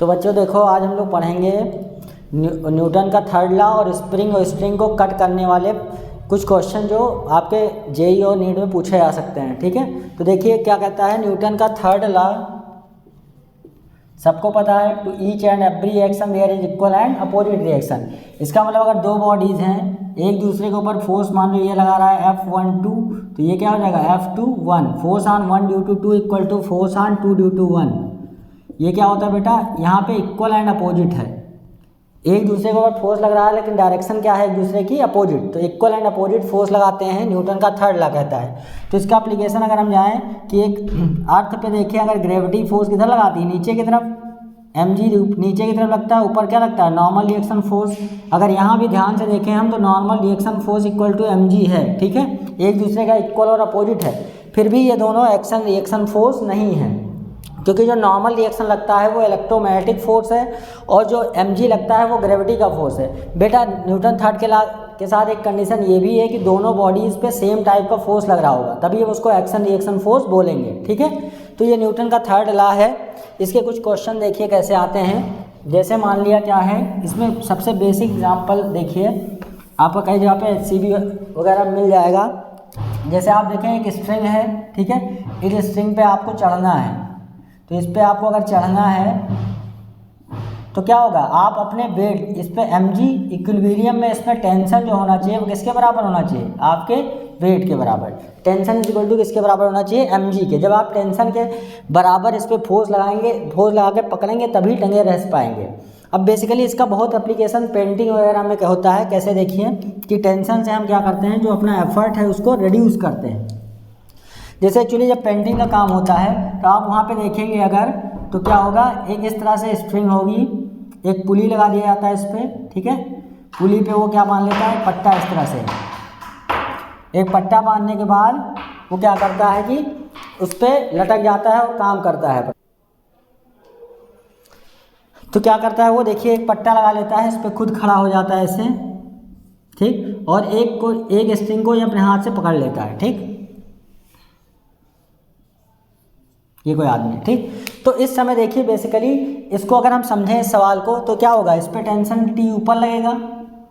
तो बच्चों देखो, आज हम लोग पढ़ेंगे न्यूटन का थर्ड लॉ और स्प्रिंग और स्ट्रिंग को कट करने वाले कुछ क्वेश्चन जो आपके जेईई और नीट में पूछे जा सकते हैं। ठीक है, तो देखिए क्या कहता है न्यूटन का थर्ड लॉ। सबको पता है, to each and every action there is equal and opposite reaction. इसका मतलब अगर दो बॉडीज हैं, एक दूसरे के ऊपर फोर्स मान लो ये लगा रहा है F12, तो ये क्या हो जाएगा F21, force on 1 due to 2 equal to force on 2 due to 1। ये क्या होता है बेटा, यहाँ पे इक्वल एंड अपोजिट है, एक दूसरे के ऊपर फोर्स लग रहा है लेकिन डायरेक्शन क्या है एक दूसरे की अपोजिट, तो इक्वल एंड अपोजिट फोर्स लगाते हैं, न्यूटन का थर्ड लॉ कहता है। तो इसका एप्लीकेशन अगर हम जाएं कि एक अर्थ पे देखिए, अगर ग्रेविटी फोर्स किधर लगाती है, नीचे की तरफ, mg नीचे की तरफ लगता है, ऊपर क्या लगता है नॉर्मल रिएक्शन फोर्स। अगर यहाँ भी ध्यान से देखें हम तो normal reaction force equal to mg है। ठीक है, एक दूसरे का इक्वल और अपोजिट है, फिर भी ये दोनों एक्शन रिएक्शन फोर्स नहीं है, क्योंकि जो नॉर्मल रिएक्शन लगता है वो इलेक्ट्रोमैग्नेटिक फोर्स है और जो mg लगता है वो ग्रेविटी का फोर्स है। बेटा न्यूटन थर्ड के लॉ के साथ एक कंडीशन ये भी है कि दोनों बॉडीज़ पे सेम टाइप का फोर्स लग रहा होगा, तभी हम उसको एक्शन रिएक्शन फोर्स बोलेंगे। ठीक है, तो ये न्यूटन का थर्ड लॉ है। इसके कुछ क्वेश्चन देखिए कैसे आते हैं। जैसे मान लिया क्या है, इसमें सबसे बेसिक एग्जाम्पल देखिए, आपको कई जगह पे HCB वगैरह मिल जाएगा। जैसे आप देखें एक स्ट्रिंग है, ठीक है, इस स्ट्रिंग पे आपको चढ़ना है, तो इस पे आपको अगर चढ़ना है तो क्या होगा, आप अपने वेट इस पे mg इक्विलिब्रियम में इसमें टेंशन जो होना चाहिए वो किसके बराबर होना चाहिए, आपके वेट के बराबर। टेंशन इज इक्वल टू किसके बराबर होना चाहिए, mg के। जब आप टेंशन के बराबर इस पर फोर्स लगाएंगे, फोर्स लगा के पकड़ेंगे तभी टंगे रह पाएंगे। अब बेसिकली इसका बहुत एप्लीकेशन पेंटिंग वगैरह में होता है। कैसे देखिए कि टेंशन से हम क्या करते हैं, जो अपना एफर्ट है उसको रिड्यूस करते हैं। जैसे एक्चुअली जब पेंटिंग का काम होता है तो आप वहाँ पे देखेंगे अगर, तो क्या होगा, एक इस तरह से स्ट्रिंग होगी, एक पुली लगा दिया जाता है इस पर, ठीक है, पुली पे वो क्या बांध लेता है, पट्टा। इस तरह से एक पट्टा बांधने के बाद वो क्या करता है कि उस पर लटक जाता है और काम करता है। तो क्या करता है वो, देखिए एक पट्टा लगा लेता है, इस पर खुद खड़ा हो जाता है ऐसे, ठीक, और एक स्ट्रिंग को ये अपने हाथ से पकड़ लेता है, ठीक, ये कोई आदमी, ठीक। तो इस समय देखिए बेसिकली इसको अगर हम समझें इस सवाल को, तो क्या होगा, इस पे टेंशन T ऊपर लगेगा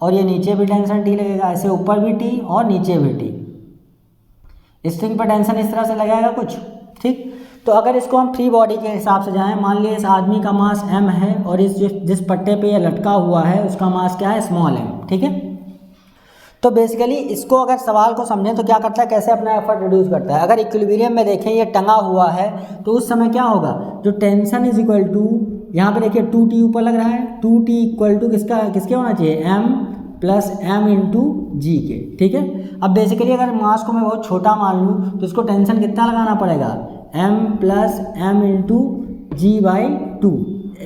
और ये नीचे भी टेंशन T लगेगा, ऐसे ऊपर भी T और नीचे भी T। स्ट्रिंग पर टेंशन इस तरह से लगाएगा कुछ, ठीक। तो अगर इसको हम फ्री बॉडी के हिसाब से जाएं, मान लिया इस आदमी का मास m है और इस जिस पट्टे पे ये लटका हुआ है उसका मास क्या है, स्मॉल m, ठीक है। तो बेसिकली इसको अगर सवाल को समझें तो क्या करता है, कैसे अपना एफर्ट रिड्यूस करता है। अगर इक्विलिब्रियम में देखें ये टंगा हुआ है तो उस समय क्या होगा, जो टेंशन इज इक्वल टू, यहाँ पे देखिए 2t ऊपर लग रहा है, 2t इक्वल टू किसके होना चाहिए, m प्लस m इंटू जी के, ठीक है। अब बेसिकली अगर मास को मैं बहुत छोटा मान लूँ तो इसको टेंशन कितना लगाना पड़ेगा, m plus m into g by 2।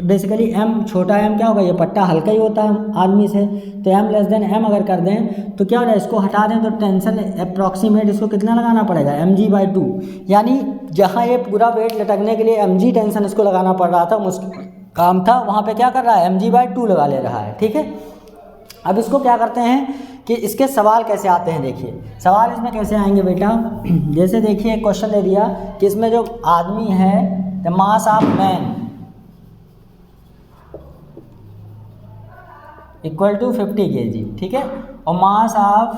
Basically m छोटा m क्या होगा, ये पट्टा हल्का ही होता है आदमी से, तो m लेस देन m अगर कर दें तो क्या हो रहा है, इसको हटा दें तो टेंशन अप्रॉक्सीमेट इसको कितना लगाना पड़ेगा, mg बाई 2। यानी जहाँ ये पूरा वेट लटकने के लिए mg टेंशन इसको लगाना पड़ रहा था, मुश्किल काम था, वहाँ पे क्या कर रहा है, mg बाई 2 लगा ले रहा है, ठीक है। अब इसको क्या करते हैं कि इसके सवाल कैसे आते हैं, देखिए सवाल इसमें कैसे आएंगे बेटा। जैसे देखिए एक क्वेश्चन दे दिया कि इसमें जो आदमी है, the mass of man equal to 50 kg, ठीक है, और mass of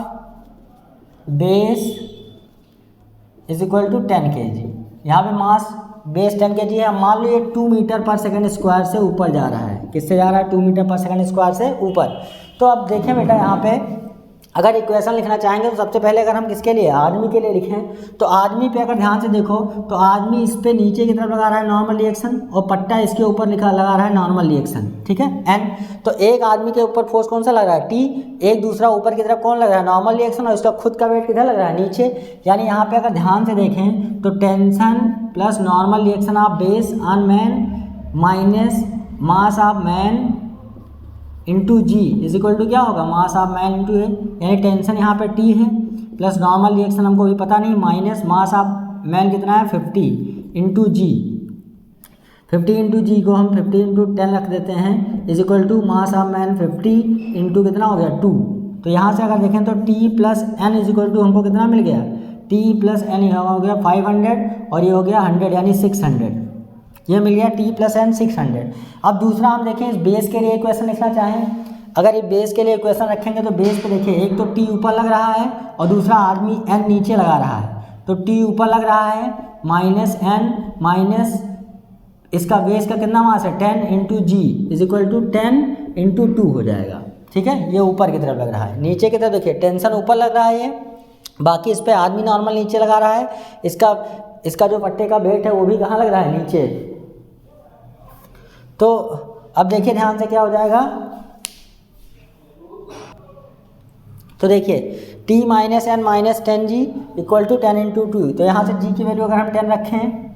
base is equal to 10 kg। यहाँ पे मास बेस 10 kg है। मान लो ये 2 मीटर पर सेकंड स्क्वायर से ऊपर जा रहा है, किससे जा रहा है, 2 मीटर पर सेकंड स्क्वायर से ऊपर। तो अब देखें बेटा, यहाँ पे अगर इक्वेशन लिखना चाहेंगे तो सबसे पहले अगर हम किसके लिए, आदमी के लिए लिखें, तो आदमी पे अगर ध्यान से देखो तो आदमी इस पे नीचे की तरफ लगा रहा है नॉर्मल रिएक्शन और पट्टा इसके ऊपर लगा रहा है नॉर्मल रिएक्शन, ठीक है, एन। तो एक आदमी के ऊपर फोर्स कौन सा लग रहा है, T, एक दूसरा ऊपर की तरफ कौन लग रहा है, नॉर्मल रिएक्शन, और इसका खुद का वेट किधर लग रहा है, नीचे। यानी यहाँ पे अगर ध्यान से देखें तो tension plus normal reaction of base on man minus mass of man into g is equal to क्या होगा, mass of man into a. यानी टेंशन यहाँ पे T है प्लस नॉर्मल रिएक्शन हमको भी पता नहीं, माइनस मास ऑफ मैन कितना है 50 इंटू जी। 50 इंटू जी को हम 50 इंटू 10 रख देते हैं, is equal to mass of man 50 into कितना हो गया 2। तो यहाँ से अगर देखें तो T plus N is equal to हमको कितना मिल गया, T प्लस एन हो गया 500 और ये हो गया 100 यानी 600, ये मिल गया t प्लस एन 600। अब दूसरा हम देखें, इस बेस के लिए इक्वेशन लिखना चाहें, अगर ये बेस के लिए इक्वेशन रखेंगे तो बेस पे देखिए एक तो t ऊपर लग रहा है और दूसरा आदमी n नीचे लगा रहा है। तो t ऊपर लग रहा है माइनस n माइनस इसका बेस का कितना मास है 10 into g is equal to 10 into 2 हो जाएगा। ठीक है, ये ऊपर की तरफ लग रहा है। नीचे की तरफ देखिए टेंशन ऊपर लग रहा है ये, बाकी इस पर आदमी नॉर्मल नीचे लगा रहा है। इसका जो पट्टे का वेट है वो भी कहाँ लग रहा है, नीचे। तो अब देखिए ध्यान से क्या हो जाएगा, तो देखिए t minus N minus 10 g equal to 10 into 2। तो यहाँ से g की वैल्यू अगर हम 10 रखें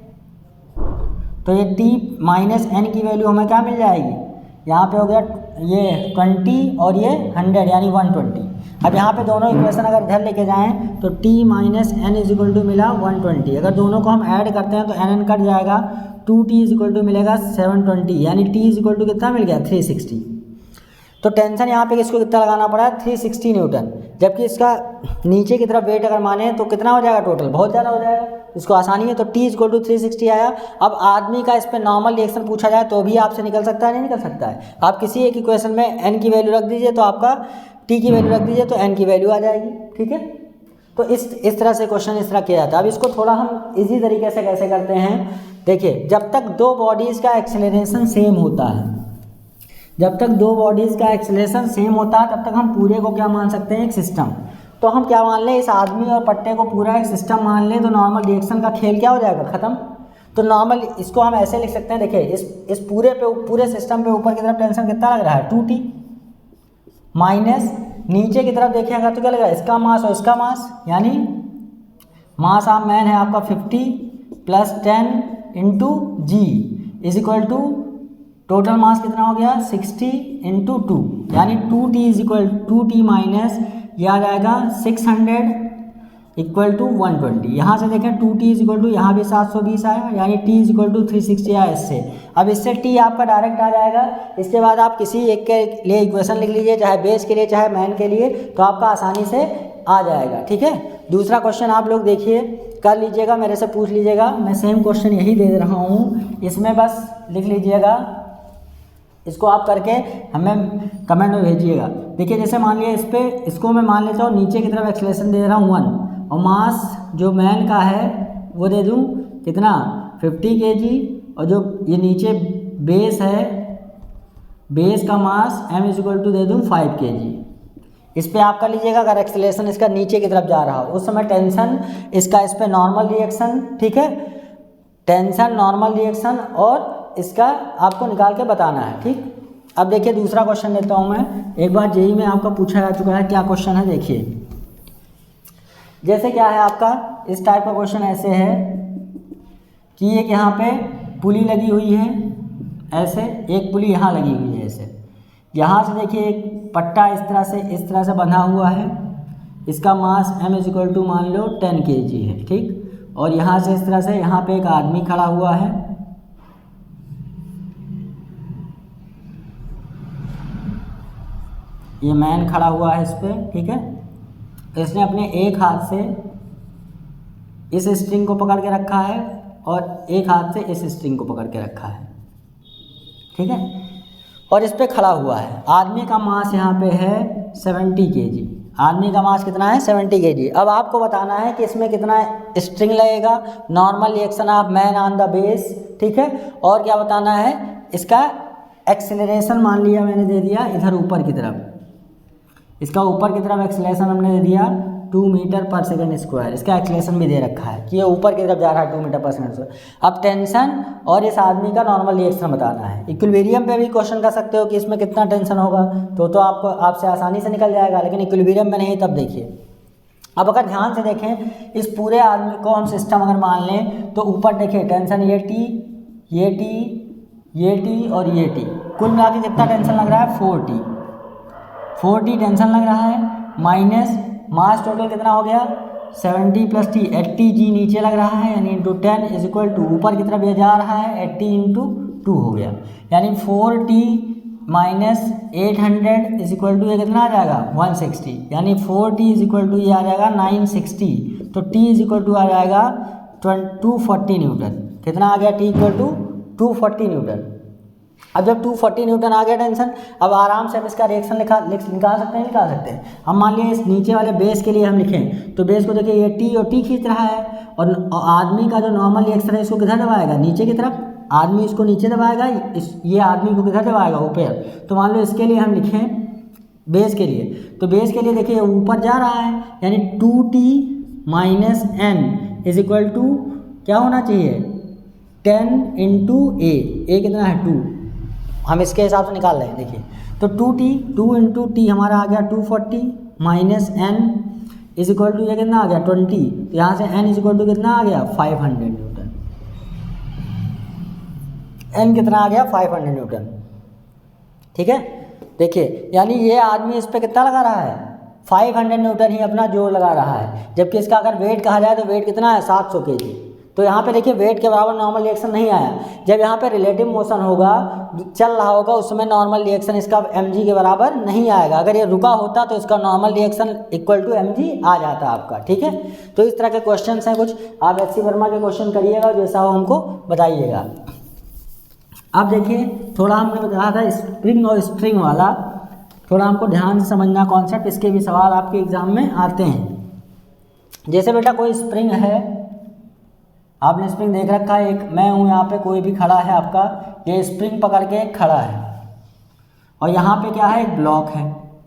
तो ये t माइनस एन की वैल्यू हमें क्या मिल जाएगी, यहाँ पे हो गया ये 20 और ये 100 यानी 120। अब यहाँ पे दोनों इक्वेशन अगर इधर लेके जाएं तो t minus N is equal to मिला 120। अगर दोनों को हम ऐड करते हैं तो n कट जाएगा, 2t इज इक्वल टू मिलेगा 720 यानी t इज इक्वल टू कितना मिल गया 360। तो टेंशन यहाँ पे किसको कितना लगाना पड़ा है 360 न्यूटन, जबकि इसका नीचे की तरफ वेट अगर माने तो कितना हो जाएगा टोटल, बहुत ज़्यादा हो जाएगा। इसको आसानी है, तो t इज इक्वल टू 360 आया। अब आदमी का इस पर नॉर्मल रिएक्शन पूछा जाए तो भी आपसे निकल सकता है, नहीं निकल सकता है। आप किसी एक इक्वेशन में n की वैल्यू रख दीजिए तो आपका t की वैल्यू रख दीजिए तो n की वैल्यू आ जाएगी। ठीक है, तो इस तरह से क्वेश्चन इस तरह किया जाता है। अब इसको थोड़ा हम इजी तरीके से कैसे करते हैं, देखिए जब तक दो बॉडीज़ का एक्सेलरेशन सेम होता है, जब तक दो बॉडीज़ का एक्सेलरेशन सेम होता है तब तक हम पूरे को क्या मान सकते हैं, एक सिस्टम। तो हम क्या मान लें, इस आदमी और पट्टे को पूरा एक सिस्टम मान लें तो नॉर्मल रिएक्शन का खेल क्या हो जाएगा, ख़त्म। तो नॉर्मल इसको हम ऐसे लिख सकते हैं, देखिए इस पूरे सिस्टम पे ऊपर की तरफ टेंशन कितना लग रहा है 2t माइनस नीचे की तरफ देखिएगा तो क्या लग रहा है, इसका मास और इसका मास, यानी मास ऑफ मैन है आपका 50 plus 10 into g is equal to total mass कितना हो गया 60 इंटू 2 यानी 2t is equal 2t minus ये आ जाएगा 600 इक्वल टू 120। यहाँ से देखें 2t इज इक्वल टू यहाँ भी 720 आया यानी t इज इक्वल टू 360 आया इससे। अब इससे t आपका डायरेक्ट आ जाएगा। इसके बाद आप किसी एक के लिए इक्वेशन लिख लीजिए, चाहे बेस के लिए चाहे मैन के लिए, तो आपका आसानी से आ जाएगा। ठीक है, दूसरा क्वेश्चन आप लोग देखिए कर लीजिएगा, मेरे से पूछ लीजिएगा, मैं सेम क्वेश्चन यही दे रहा हूँ, इसमें बस लिख लीजिएगा, इसको आप करके हमें कमेंट में भेजिएगा। देखिए जैसे मान लिया इसको मैं मान लेता हूँ नीचे की तरफ एक्सेलरेशन दे रहा हूँ 1 और मास जो मैन का है वो दे दूँ कितना 50 kg और जो ये नीचे बेस है बेस का मास m इज इक्वल टू दे दूँ 5 kg। इस पर आप कर लीजिएगा, अगर एक्सेलरेशन इसका नीचे की तरफ जा रहा हो उस समय टेंशन इसका इस पर नॉर्मल रिएक्शन, ठीक है, टेंशन नॉर्मल रिएक्शन और इसका आपको निकाल के बताना है। ठीक, अब देखिए दूसरा क्वेश्चन लेता हूँ मैं, एक बार जेईई में आपका पूछा जा चुका है, क्या क्वेश्चन है देखिए। जैसे क्या है आपका इस टाइप का क्वेश्चन ऐसे है कि एक यहाँ पे पुली लगी हुई है, ऐसे एक पुली यहाँ लगी हुई है, ऐसे यहाँ से देखिए एक पट्टा इस तरह से बंधा हुआ है, इसका मास m इज इक्वल टू मान लो 10 kg है। ठीक, और यहाँ से इस तरह से यहाँ पे एक आदमी खड़ा हुआ है, ये मैन खड़ा हुआ है इस पे। ठीक है, इसने अपने एक हाथ से इस स्ट्रिंग को पकड़ के रखा है और एक हाथ से इस स्ट्रिंग को पकड़ के रखा है। ठीक है, और इस पे खड़ा हुआ है। आदमी का मास यहाँ पे है 70 kg, आदमी का मास कितना है 70 kg। अब आपको बताना है कि इसमें कितना स्ट्रिंग लगेगा, normal reaction of man on the base. ठीक है, और क्या बताना है, इसका एक्सेलरेशन मान लिया मैंने दे दिया इधर ऊपर की तरफ, इसका ऊपर की तरफ एक्सेलरेशन हमने दे दिया 2 मीटर पर सेकंड स्क्वायर, इसका एक्सेलरेशन भी दे रखा है कि ये ऊपर की तरफ जा रहा है 2 मीटर पर सेकंड स्क्वायर। अब टेंशन और इस आदमी का नॉर्मल रिएक्शन बताना है। इक्विलिब्रियम पे भी क्वेश्चन कर सकते हो कि इसमें कितना टेंशन होगा, तो आपसे आसानी से निकल जाएगा, लेकिन इक्विलिब्रियम में नहीं। तब देखिए, अब अगर ध्यान से देखें इस पूरे आदमी को हम सिस्टम अगर मान लें तो ऊपर देखिए टेंशन ये टी और ये टी, कुल मिला के कितना टेंशन लग रहा है 4t टेंशन लग रहा है, माइनस मास टोटल कितना हो गया 70 प्लस टी 80g नीचे लग रहा है, यानी इंटू 10 इज इक्वल टू ऊपर की तरफ ये जा रहा है 80 इंटू 2 हो गया, यानी 4t minus 800 is equal to ये कितना आ जाएगा 160, यानी 4t इज इक्वल टू ये आ जाएगा 960। तो t इज इक्वल टू आ जाएगा 240 न्यूटन। कितना आ गया t इक्वल टू 240 न्यूटन। अब जब 240 न्यूटन आ गया टेंशन, अब आराम से हम इसका रिएक्शन निकाल सकते हैं। हम मान लिया इस नीचे वाले बेस के लिए हम लिखें तो बेस को देखिए ये टी और टी खींच रहा है, और आदमी का जो नॉर्मल रिएक्शन है इसको किधर दबाएगा, नीचे की तरफ। आदमी इसको नीचे दबाएगा, ये आदमी को किधर दबाएगा, ऊपर। तो मान लो इसके लिए हम लिखें बेस के लिए, तो बेस के लिए देखिए ऊपर जा रहा है, यानी 2t minus n is equal to क्या होना चाहिए, 10 इंटू ए कितना है 2, हम इसके हिसाब से निकाल रहे हैं। देखिए तो 2 इंटू टी हमारा आ गया 240 minus n is equal to ये कितना आ गया 20, तो यहाँ से n इज इक्वल टू कितना आ गया 500 न्यूटन। n कितना आ गया 500 न्यूटन, ठीक है। देखिए यानी ये आदमी इस पर कितना लगा रहा है, 500 न्यूटन ही अपना जोर लगा रहा है, जबकि इसका अगर वेट कहा जाए तो वेट कितना है 700 kg। तो यहाँ पे देखिए वेट के बराबर नॉर्मल रिएक्शन नहीं आया। जब यहाँ पे रिलेटिव मोशन होगा, चल रहा होगा, उस समय नॉर्मल रिएक्शन इसका mg के बराबर नहीं आएगा। अगर ये रुका होता तो इसका normal reaction equal to mg आ जाता आपका, ठीक है। तो इस तरह के क्वेश्चन हैं कुछ, आप एच.सी. वर्मा के क्वेश्चन करिएगा, जैसा हो हमको बताइएगा। अब देखिए थोड़ा हमने बताया था स्प्रिंग और स्ट्रिंग वाला, थोड़ा हमको ध्यान से समझना कॉन्सेप्ट, इसके भी सवाल आपके एग्जाम में आते हैं। जैसे बेटा कोई स्प्रिंग है, आपने स्प्रिंग देख रखा है, एक मैं हूँ यहाँ पे, कोई भी खड़ा है आपका, ये स्प्रिंग पकड़ के खड़ा है, और यहाँ पे क्या है एक ब्लॉक है,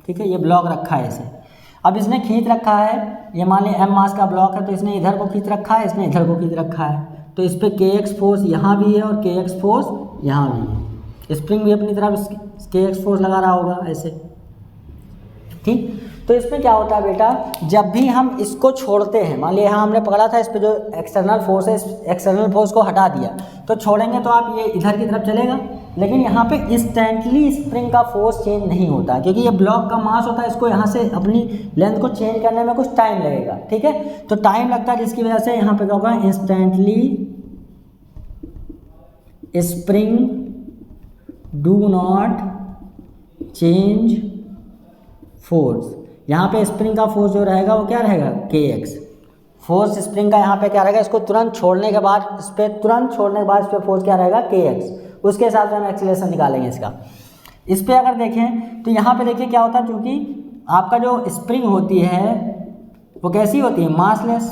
ठीक है, ये ब्लॉक रखा है इसे। अब इसने खींच रखा है, ये मान लिया m मास का ब्लॉक है, तो इसने इधर को खींच रखा है, इसने इधर को खींच रखा है, तो इस पर kx फोर्स यहाँ भी है और kx फोर्स यहाँ भी है। स्प्रिंग भी अपनी तरफ kx फोर्स लगा रहा होगा ऐसे, ठीक। तो इसमें क्या होता है बेटा, जब भी हम इसको छोड़ते हैं, मान लिया यहाँ हमने पकड़ा था, इस पर जो एक्सटर्नल फोर्स है, एक्सटर्नल फोर्स को हटा दिया, तो छोड़ेंगे तो आप ये इधर की तरफ चलेगा, लेकिन यहाँ पे इंस्टेंटली स्प्रिंग का फोर्स चेंज नहीं होता, क्योंकि ये ब्लॉक का मास होता है, इसको यहाँ से अपनी लेंथ को चेंज करने में कुछ टाइम लगेगा, ठीक है। तो टाइम लगता है, जिसकी वजह से यहाँ पे क्या होगा, instantly spring do not change force. यहाँ पे स्प्रिंग का फोर्स जो रहेगा वो क्या रहेगा, kx। फोर्स स्प्रिंग का यहाँ पे क्या रहेगा, इसको तुरंत छोड़ने के बाद, इस पर फोर्स क्या रहेगा, kx। उसके हिसाब से हम एक्सीलरेशन निकालेंगे इसका। इस पर अगर देखें तो यहाँ पे देखिए क्या होता है, चूँकि आपका जो स्प्रिंग होती है वो कैसी होती है, मासलेस,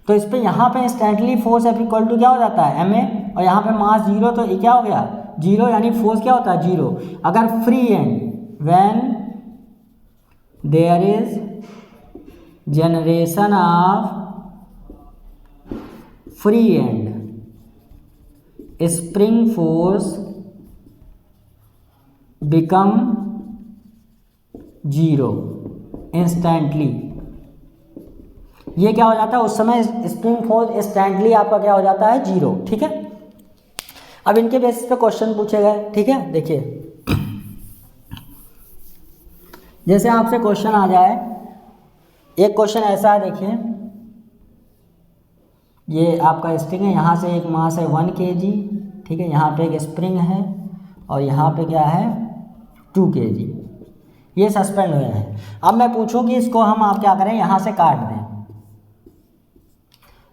तो इस पर यहाँ पे instantly force F equal to क्या हो जाता है ma, और यहाँ पे मास 0, तो ये क्या हो गया 0, यानी फोर्स क्या होता है 0। अगर free end when there is generation of free end spring force become 0 instantly. ये क्या हो जाता है, उस समय स्प्रिंग फोर्स इंस्टेंटली आपका क्या हो जाता है 0, ठीक है। अब इनके बेसिस पे क्वेश्चन पूछे गए, ठीक है। देखिए जैसे आपसे क्वेश्चन आ जाए, एक क्वेश्चन ऐसा है, देखिए ये आपका स्प्रिंग है, यहाँ से एक मास है 1 kg, ठीक है, यहाँ पे एक स्प्रिंग है और यहाँ पे क्या है 2 kg, ये सस्पेंड हुए हैं। अब मैं पूछूं कि इसको हम आप क्या करें, यहाँ से काट दें,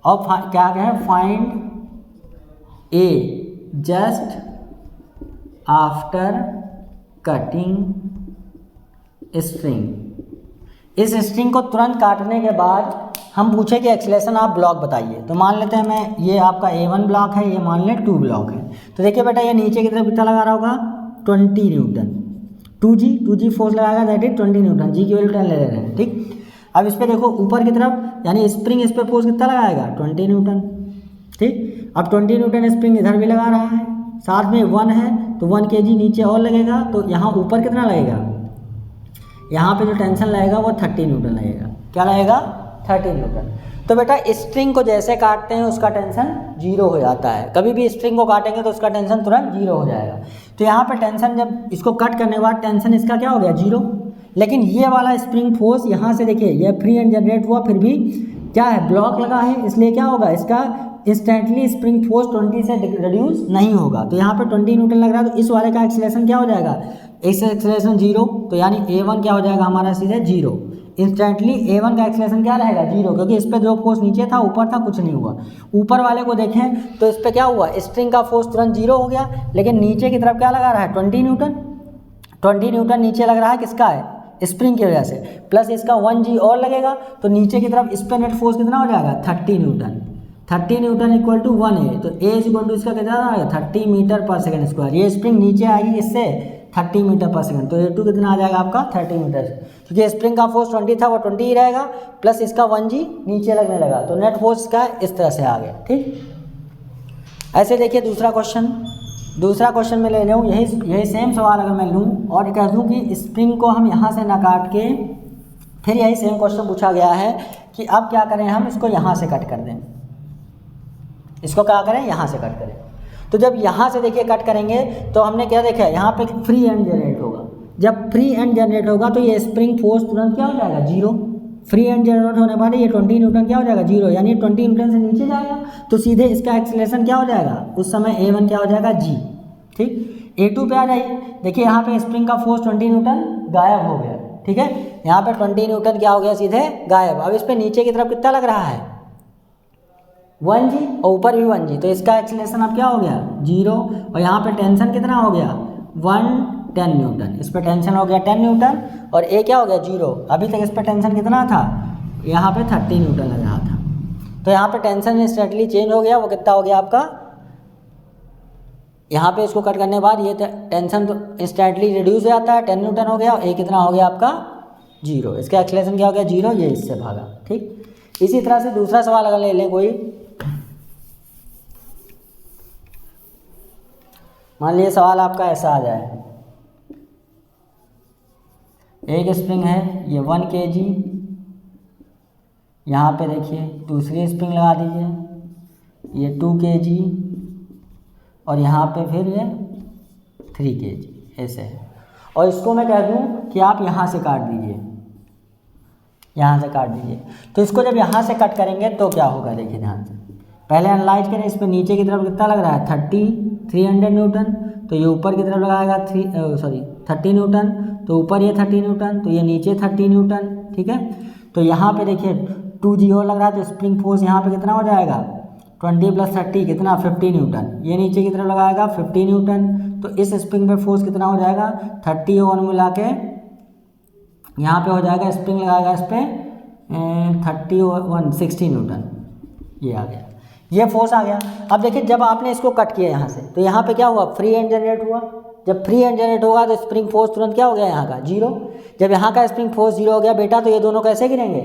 और क्या कहें, फाइंड ए जस्ट आफ्टर कटिंग स्ट्रिंग। इस स्ट्रिंग को तुरंत काटने के बाद हम पूछे कि एक्सीलरेशन आप ब्लॉक बताइए। तो मान लेते हैं मैं, ये आपका A1 ब्लॉक है, ये मान लें 2 ब्लॉक है। तो देखिए बेटा ये नीचे की तरफ कितना लगा रहा होगा 20 न्यूटन, 2G फोर्स लगाएगा, दैट इज 20 न्यूटन, जी की वैल्यू 10 ले रहे हैं, ठीक। अब इस पर देखो ऊपर की तरफ, यानी स्प्रिंग इस पर फोर्स कितना लगाएगा 20 न्यूटन, ठीक। अब 20 न्यूटन स्प्रिंग इधर भी लगा रहा है, साथ में 1 है तो 1 kg नीचे और लगेगा, तो यहाँ ऊपर कितना लगेगा, यहाँ पे जो टेंशन लगेगा वो 30 न्यूटन लगेगा। क्या लगेगा 30 न्यूटन। तो बेटा स्ट्रिंग को जैसे काटते हैं उसका टेंशन 0 हो जाता है, कभी भी स्ट्रिंग को काटेंगे तो उसका टेंशन तुरंत 0 हो जाएगा। तो यहाँ पे टेंशन, जब इसको कट करने के बाद टेंशन इसका क्या हो गया 0, लेकिन ये वाला स्प्रिंग फोर्स यहाँ से देखिए ये फ्री एंड जनरेट हुआ, फिर भी क्या है ब्लॉक लगा है, इसलिए क्या होगा, इसका इंस्टेंटली स्प्रिंग फोर्स 20 से रिड्यूस नहीं होगा। तो यहाँ पे 20 न्यूटन लग रहा है, तो इस वाले का एक्सीलरेशन क्या हो जाएगा, इस एक्सीलरेशन 0, तो यानी A1 क्या हो जाएगा हमारा सीधे 0, इंस्टेंटली A1 का एक्सेलरेशन क्या रहेगा 0, क्योंकि इस पर जो फोर्स नीचे था ऊपर था कुछ नहीं हुआ। ऊपर वाले को देखें तो इस पर क्या हुआ, स्प्रिंग का फोर्स तुरंत 0 हो गया, लेकिन नीचे की तरफ क्या लगा रहा है 20 न्यूटन। 20 न्यूटन नीचे लग रहा है, किसका है, स्प्रिंग की वजह से, प्लस इसका 1G और लगेगा, तो नीचे की तरफ इस पर नेट फोर्स कितना हो जाएगा 30 Newton. 30 Newton equal to 1A, तो A इज इक्वल टू इसका कितना आएगा 30 मीटर पर सेकंड स्क्वायर। ये स्प्रिंग नीचे आएगी इससे 30 मीटर पर सेकंड, तो A2 कितना आ जाएगा आपका 30 मीटर, क्योंकि स्प्रिंग का फोर्स 20 था वो 20 ही रहेगा, प्लस इसका 1G नीचे लगने लगा, तो नेट फोर्स का इस तरह से आ गया। ठीक, ऐसे देखिए दूसरा क्वेश्चन में ले लूँ, यही सेम सवाल अगर मैं लूँ और कह दूँ कि स्प्रिंग को हम यहाँ से ना काट के, फिर यही सेम क्वेश्चन पूछा गया है कि अब क्या करें, हम इसको यहाँ से कट कर दें, इसको क्या करें यहाँ से कट करें। तो जब यहाँ से देखिए कट करेंगे तो हमने क्या देखा है, यहाँ पे फ्री एंड जनरेट होगा। जब फ्री एंड जनरेट होगा तो ये स्प्रिंग फोर्स तुरंत क्या हो जाएगा 0। फ्री एंड जनरेट होने पर ये 20 न्यूटन क्या हो जाएगा 0, यानी 20 न्यूटन से नीचे जाएगा, तो सीधे इसका एक्सेलरेशन क्या हो जाएगा उस समय A1 क्या हो जाएगा G। ठीक, A2 पे आ जाइए, देखिए यहाँ पे स्प्रिंग का फोर्स 20 न्यूटन गायब हो गया। ठीक है, यहाँ पे 20 न्यूटन क्या हो गया सीधे गायब। अब इस पे नीचे की तरफ कितना लग रहा है 1G और ऊपर भी 1G, तो इसका एक्सेलरेशन अब क्या हो गया 0, और यहाँ पे टेंशन कितना हो गया 110 न्यूटन, इस पे टेंशन हो गया 10 न्यूटन और A क्या हो गया 0। अभी तक इस पे टेंशन कितना था, यहाँ पे 30 न्यूटन लग रहा था, तो यहाँ पे टेंशन इंस्टेंटली चेंज हो गया, वो कितना हो गया आपका, यहाँ पे इसको कट करने के बाद ये टेंशन तो इंस्टेंटली रिड्यूस हो जाता है, 10 न्यूटन हो गया, और A कितना हो गया आपका 0, इसका एक्सेलरेशन क्या हो गया 0, ये इससे भागा। ठीक, इसी तरह से दूसरा सवाल अगर ले लें कोई, मान लीजिए सवाल आपका ऐसा आ जाए, एक स्प्रिंग है ये 1 kg, यहाँ पे देखिए दूसरी स्प्रिंग लगा दीजिए ये 2 kg, और यहाँ पे फिर ये 3 kg ऐसे है, और इसको मैं कह दूँ कि आप यहाँ से काट दीजिए, यहाँ से काट दीजिए। तो इसको जब यहाँ से कट करेंगे तो क्या होगा, देखिए ध्यान से, पहले एनालाइज करें, इस पर नीचे की तरफ कितना लग रहा है 300 न्यूटन, तो ये ऊपर की तरफ लगाएगा 30 न्यूटन, तो ऊपर ये 30 न्यूटन, तो ये नीचे 30 न्यूटन। ठीक है, तो यहाँ पे देखिए 2G और लग रहा है, तो स्प्रिंग फोर्स यहाँ पे कितना हो जाएगा 20 + 30 कितना 50 न्यूटन, ये नीचे की तरफ लगाएगा 50 न्यूटन, तो इस स्प्रिंग पे फोर्स कितना हो जाएगा 30 और मिला के यहाँ पे हो जाएगा, स्प्रिंग लगाएगा इस पर 60 न्यूटन, ये आ गया, ये फोर्स आ गया। अब देखिए जब आपने इसको कट किया यहाँ से, तो यहाँ पे क्या हुआ फ्री एंड जनरेट हुआ। जब फ्री एंड जनरेट होगा तो स्प्रिंग फोर्स तुरंत क्या हो गया यहाँ का 0। जब यहाँ का स्प्रिंग फोर्स 0 हो गया बेटा, तो ये दोनों कैसे गिरेंगे,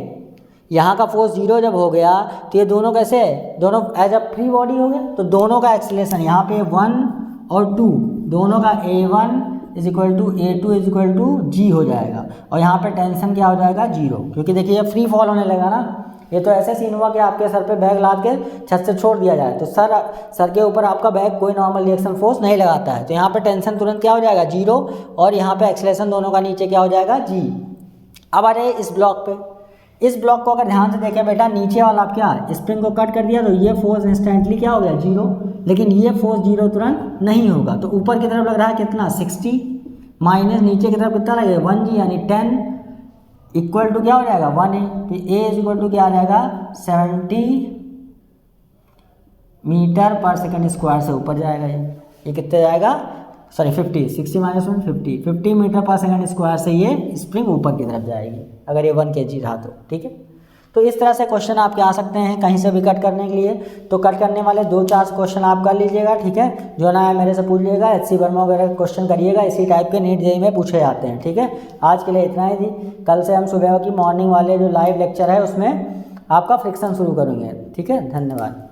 यहाँ का फोर्स 0 जब हो गया तो ये दोनों कैसे, दोनों एज अ फ्री बॉडी हो गए, तो दोनों का एक्सेलरेशन यहाँ पे 1 और 2 दोनों का A1 = A2 = G हो जाएगा, और यहाँ पे टेंशन क्या हो जाएगा 0, क्योंकि देखिए ये फ्री फॉल होने लगा ना। ये तो ऐसे सीन हुआ कि आपके सर पे बैग लाद के छत से छोड़ दिया जाए, तो सर के ऊपर आपका बैग कोई नॉर्मल रिएक्शन फोर्स नहीं लगाता है, तो यहाँ पे टेंशन तुरंत क्या हो जाएगा 0, और यहाँ पे एक्सेलरेशन दोनों का नीचे क्या हो जाएगा G। अब आ रहे इस ब्लॉक पे, इस ब्लॉक को अगर ध्यान से देखें बेटा, नीचे वाला आप क्या स्प्रिंग को कट कर दिया, तो ये फोर्स इंस्टेंटली क्या हो गया 0, लेकिन ये फोर्स 0 तुरंत नहीं होगा, तो ऊपर की तरफ लग रहा है कितना 60 माइनस नीचे की तरफ कितना लगेगा 1G, यानी 10 इक्वल टू क्या हो जाएगा 1A, तो A = क्या आ जाएगा 70 मीटर पर सेकंड स्क्वायर से ऊपर जाएगा, ये कितने जाएगा 50 60 - 1 50 मीटर पर सेकंड स्क्वायर से ये स्प्रिंग ऊपर की तरफ जाएगी, अगर ये 1 kg रहा तो। ठीक है, तो इस तरह से क्वेश्चन आपके आ सकते हैं कहीं से भी कट करने के लिए। तो कट करने वाले 2-4 क्वेश्चन आप कर लीजिएगा। ठीक है, जो ना है मेरे से पूछ लीजिएगा, HC वर्मा वगैरह क्वेश्चन करिएगा, इसी टाइप के नीट जेईई में पूछे जाते हैं। ठीक है, आज के लिए इतना ही थी। कल से हम सुबह की मॉर्निंग वाले जो लाइव लेक्चर है उसमें आपका फ्रिक्शन शुरू करेंगे। ठीक है, धन्यवाद।